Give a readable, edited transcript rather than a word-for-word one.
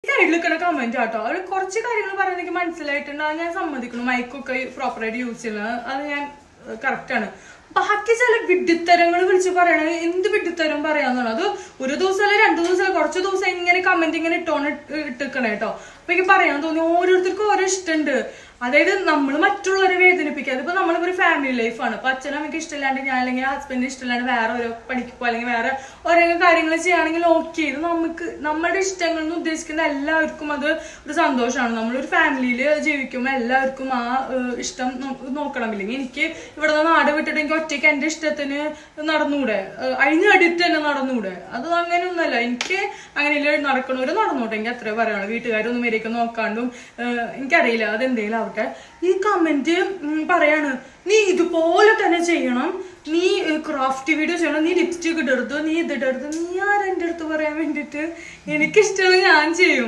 സൈഡിലിരിക്കണ comment ആട്ടോ. അവര് കുറച്ച് കാര്യങ്ങൾ പറയാൻ എനിക്ക് മനസ്സിലായിട്ടുണ്ട്, അത് ഞാൻ സമ്മതിക്കണം. മൈക്കൊക്കെ പ്രോപ്പറായിട്ട് യൂസ് ചെയ്യുന്നത് അത് ഞാൻ കറക്റ്റാണ്. ബാക്കി ചില വിഡ്ഢിത്തരങ്ങൾ വിളിച്ച് പറയണത് എന്ത് വിഡ്ഢിത്തരം പറയാന്നാണ്. അത് ഒരു ദിവസമല്ല 2 ദിവസമല്ല, കുറച്ച് ദിവസം ഇങ്ങനെ കമന്റ് ഇങ്ങനെ ഇട്ടിക്കണേ കേട്ടോ. അപ്പൊ എനിക്ക് പറയാൻ തോന്നി ഓരോരുത്തർക്കും ഓരോ ഇഷ്ടമുണ്ട്. അതായത് നമ്മൾ മറ്റുള്ളവരെ വേദനിപ്പിക്കുക. അതിപ്പോ നമ്മളിപ്പോ ഒരു ഫാമിലി ലൈഫാണ്. അപ്പൊ അച്ഛനമ്മയ്ക്ക് ഇഷ്ടമില്ലാണ്ട് ഞാൻ അല്ലെങ്കിൽ ഹസ്ബൻഡിന് ഇഷ്ടമില്ലാണ്ട് വേറെ ഓരോ പണിക്കോ അല്ലെങ്കിൽ വേറെ ഓരോ കാര്യങ്ങൾ ചെയ്യുകയാണെങ്കിൽ ഓക്കെ. ഇത് നമുക്ക് നമ്മുടെ ഇഷ്ടങ്ങൾ എന്ന് ഉദ്ദേശിക്കുന്ന എല്ലാവർക്കും അത് ഒരു സന്തോഷമാണ്. നമ്മളൊരു ഫാമിലിയിൽ ജീവിക്കുമ്പോൾ എല്ലാവർക്കും ആ ഇഷ്ടം നോക്കണം. ഇല്ലെങ്കിൽ എനിക്ക് ഇവിടെ നിന്ന് നാട് വിട്ടിട്ട് എനിക്ക് ഒറ്റയ്ക്ക് എന്റെ ഇഷ്ടത്തിന് നടന്നുകൂടെ, അതിനടിത്ത് തന്നെ നടന്നുകൂടെ? അത് അങ്ങനെയൊന്നുമല്ല. എനിക്ക് അങ്ങനെ നടക്കണവര് നടന്നോട്ടെ, എനിക്ക് അത്രേ പറയാനുള്ളൂ. വീട്ടുകാരൊന്നും വരെയൊക്കെ നോക്കാണ്ടും എനിക്കറിയില്ല അതെന്തേലും. ഈ കമന്റ് പറയാണ്, നീ ഇതുപോലെ തന്നെ ചെയ്യണം, നീ ക്രാഫ്റ്റ് വീഡിയോ ചെയ്യണം, നീ ലിപ്സ്റ്റിക് ഇടരുത്, നീ ഇതിടരുത്. നീ ആരെന്റെ അടുത്ത് പറയാൻ വേണ്ടിട്ട്? എനിക്കിഷ്ടമുള്ളത് ഞാൻ ചെയ്യും.